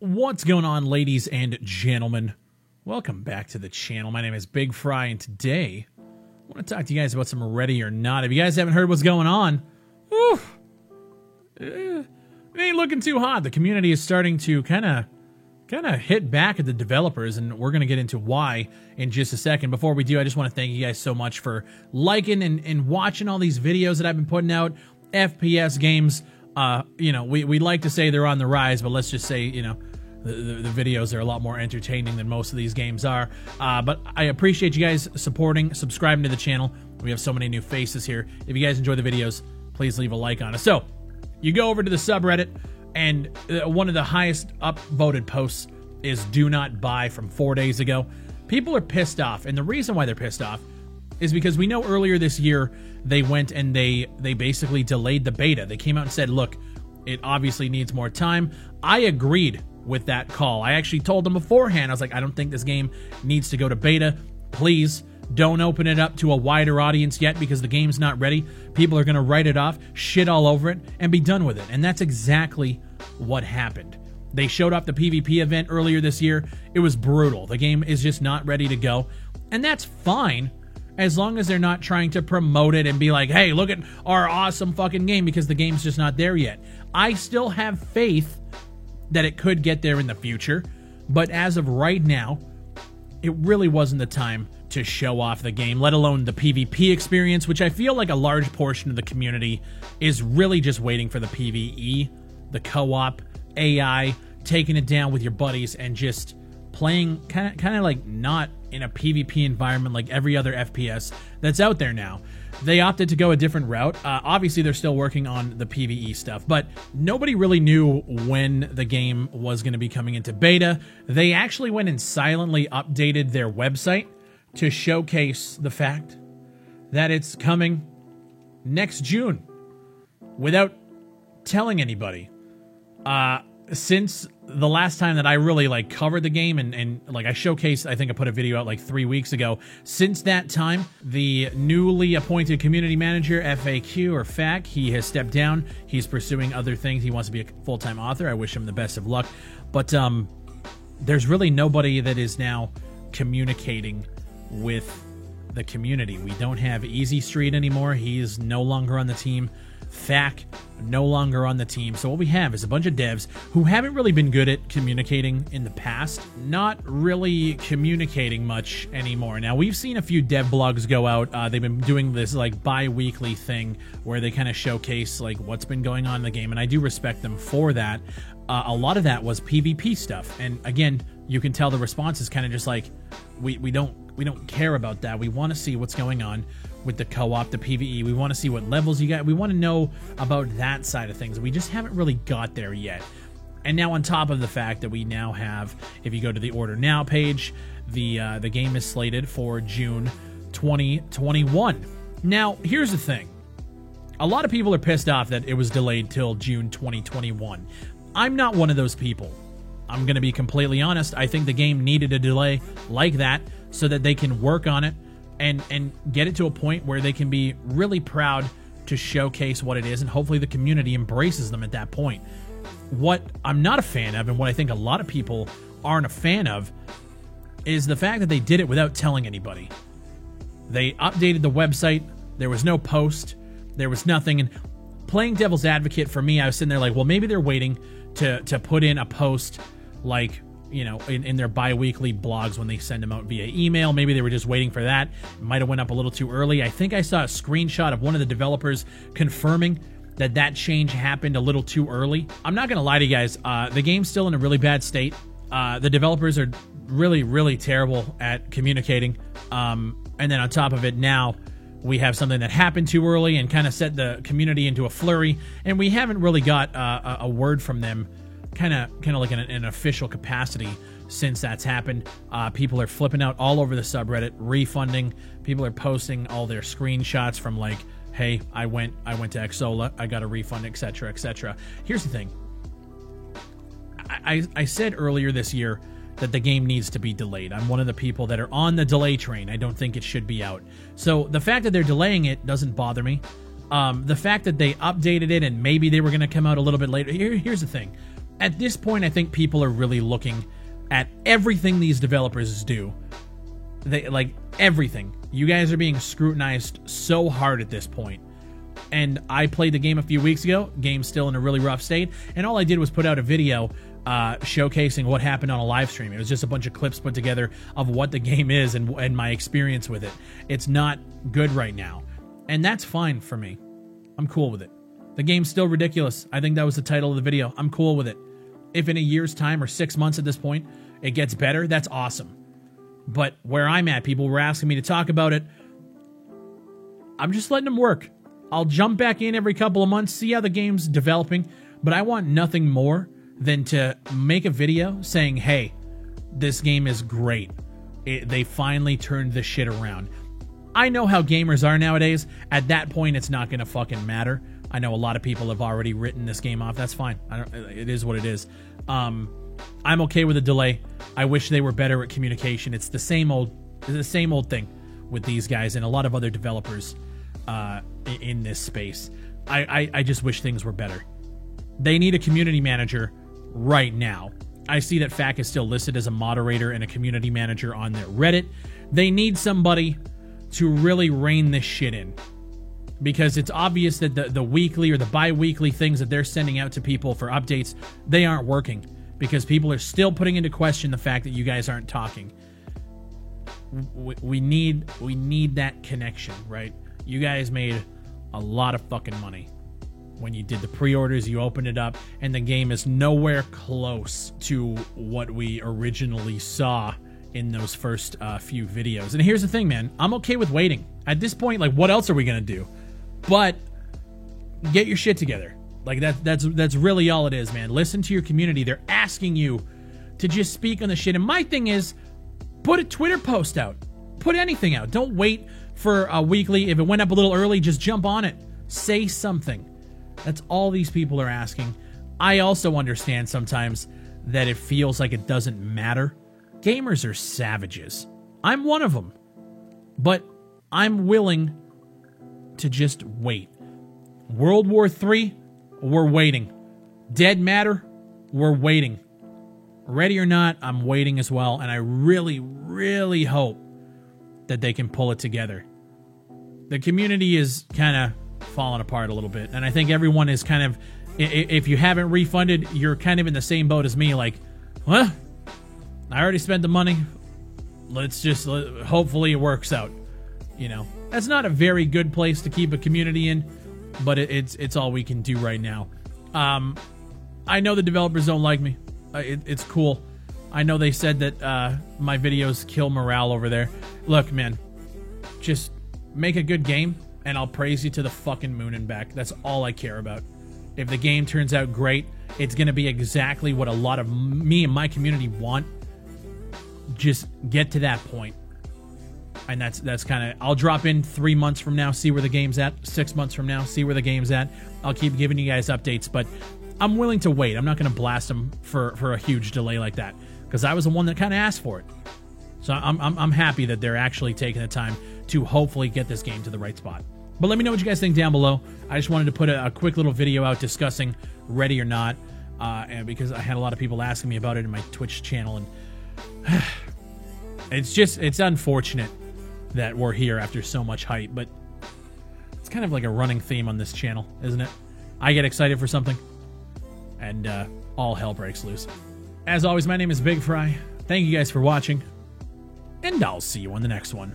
What's going on, ladies and gentlemen? Welcome back to the channel. My name is Big Fry, and today I want to talk to you guys about some Ready or Not. If you guys haven't heard what's going on, it ain't looking too hot. The community is starting to kind of hit back at the developers, and we're going to get into why in just a second. Before we do, I just want to thank you guys so much for liking and watching all these videos that I've been putting out. FPS games, we like to say they're on the rise, but let's just say, the videos are a lot more entertaining than most of these games are. But I appreciate you guys supporting, subscribing to the channel. We have so many new faces here. If you guys enjoy the videos, please leave a like on us. So, you go over to the subreddit, and one of the highest upvoted posts is "Do Not Buy" from 4 days ago. People are pissed off, and the reason why they're pissed off is because we know earlier this year they went and they basically delayed the beta. They came out and said, look, it obviously needs more time. I agreed with that call. I actually told them beforehand, I was like, I don't think this game needs to go to beta. Please don't open it up to a wider audience yet, because the game's not ready. People are going to write it off, shit all over it, and be done with it. And that's exactly what happened. They showed off the PvP event earlier this year. It was brutal. The game is just not ready to go. And that's fine, as long as they're not trying to promote it and be like, hey, look at our awesome fucking game, because the game's just not there yet. I still have faith that it could get there in the future, but as of right now, it really wasn't the time to show off the game, let alone the PvP experience, which I feel like a large portion of the community is really just waiting for the PvE, the co-op, AI, taking it down with your buddies and just playing kind of like not in a PvP environment like every other FPS that's out there now. They opted to go a different route. Obviously, they're still working on the PvE stuff, but nobody really knew when the game was going to be coming into beta. They actually went and silently updated their website to showcase the fact that it's coming next June without telling anybody. Since the last time that I really covered the game and I showcased, I think I put a video out 3 weeks ago. Since that time, the newly appointed community manager, FAQ or FAQ, he has stepped down. He's pursuing other things. He wants to be a full-time author. I wish him the best of luck. But there's really nobody that is now communicating with the community. We don't have Easy Street anymore. He's no longer on the team. FAQ, no longer on the team. So what we have is a bunch of devs who haven't really been good at communicating in the past, not really communicating much anymore. Now, we've seen a few dev blogs go out. They've been doing this bi-weekly thing where they kind of showcase what's been going on in the game, and I do respect them for that. A lot of that was PvP stuff, and again, you can tell the response is kind of just we don't care about that. We want to see what's going on with the co-op, the PvE. We want to see what levels you got. We want to know about that side of things. We just haven't really got there yet. And now, on top of the fact that we now have, if you go to the Order Now page, the game is slated for June 2021. Now, here's the thing. A lot of people are pissed off that it was delayed till June 2021. I'm not one of those people. I'm going to be completely honest. I think the game needed a delay like that so that they can work on it and get it to a point where they can be really proud to showcase what it is, and hopefully the community embraces them at that point. What I'm not a fan of, and what I think a lot of people aren't a fan of, is the fact that they did it without telling anybody. They updated the website, there was no post, there was nothing, and playing devil's advocate for me, I was sitting there well, maybe they're waiting to put in a post in their bi-weekly blogs when they send them out via email. Maybe they were just waiting for that. It might have went up a little too early. I think I saw a screenshot of one of the developers confirming that change happened a little too early. I'm not going to lie to you guys. The game's still in a really bad state. The developers are really, really terrible at communicating. And then on top of it, now we have something that happened too early and kind of set the community into a flurry. And we haven't really got a word from them kind of like in an official capacity since that's happened. People are flipping out all over the subreddit, refunding. People are posting all their screenshots from hey, I went to Xsolla, I got a refund, etc., etc. Here's the thing. I said earlier this year that the game needs to be delayed. I'm one of the people that are on the delay train. I don't think it should be out. So the fact that they're delaying it doesn't bother me. The fact that they updated it and maybe they were going to come out a little bit later. Here's the thing. At this point, I think people are really looking at everything these developers do. They like everything. You guys are being scrutinized so hard at this point. And I played the game a few weeks ago. Game's still in a really rough state. And all I did was put out a video showcasing what happened on a live stream. It was just a bunch of clips put together of what the game is and my experience with it. It's not good right now. And that's fine for me. I'm cool with it. The game's still ridiculous. I think that was the title of the video. I'm cool with it. If in a year's time or 6 months at this point, it gets better, that's awesome. But where I'm at, people were asking me to talk about it. I'm just letting them work. I'll jump back in every couple of months, see how the game's developing, but I want nothing more than to make a video saying, hey, this game is great. They finally turned this shit around. I know how gamers are nowadays. At that point, it's not going to fucking matter. I know a lot of people have already written this game off. That's fine. It is what it is. I'm okay with a delay. I wish they were better at communication. It's the same old thing with these guys and a lot of other developers in this space. I just wish things were better. They need a community manager right now. I see that FAQ is still listed as a moderator and a community manager on their Reddit. They need somebody to really rein this shit in. Because it's obvious that the weekly or the bi-weekly things that they're sending out to people for updates, they aren't working. Because people are still putting into question the fact that you guys aren't talking. We need that connection, right? You guys made a lot of fucking money. When you did the pre-orders, you opened it up, and the game is nowhere close to what we originally saw in those first few videos. And here's the thing, man. I'm okay with waiting. At this point, like, what else are we going to do? But get your shit together. Like, that's really all it is, man. Listen to your community. They're asking you to just speak on the shit. And my thing is, put a Twitter post out. Put anything out. Don't wait for a weekly. If it went up a little early, just jump on it. Say something. That's all these people are asking. I also understand sometimes that it feels like it doesn't matter. Gamers are savages. I'm one of them. But I'm willing to just wait. World War III, we're waiting. Dead Matter, we're waiting. Ready or not, I'm waiting as well, and I really, really hope that they can pull it together. The community is kind of falling apart a little bit, and I think everyone is kind of, if you haven't refunded, you're kind of in the same boat as me, like, well, I already spent the money. Let's just, hopefully it works out. You know, that's not a very good place to keep a community in, but it's all we can do right now. I know the developers don't like me. It's cool. I know they said that my videos kill morale over there. Look, man, just make a good game, and I'll praise you to the fucking moon and back. That's all I care about. If the game turns out great, it's going to be exactly what a lot of me and my community want. Just get to that point. And that's kind of, I'll drop in 3 months from now, see where the game's at. 6 months from now, see where the game's at. I'll keep giving you guys updates, but I'm willing to wait. I'm not going to blast them for a huge delay like that, because I was the one that kind of asked for it. So I'm happy that they're actually taking the time to hopefully get this game to the right spot. But let me know what you guys think down below. I just wanted to put a quick little video out discussing Ready or Not, and because I had a lot of people asking me about it in my Twitch channel, and it's unfortunate that we're here after so much hype, but it's kind of like a running theme on this channel, isn't it? I get excited for something, and all hell breaks loose. As always, my name is Big Fry. Thank you guys for watching, and I'll see you on the next one.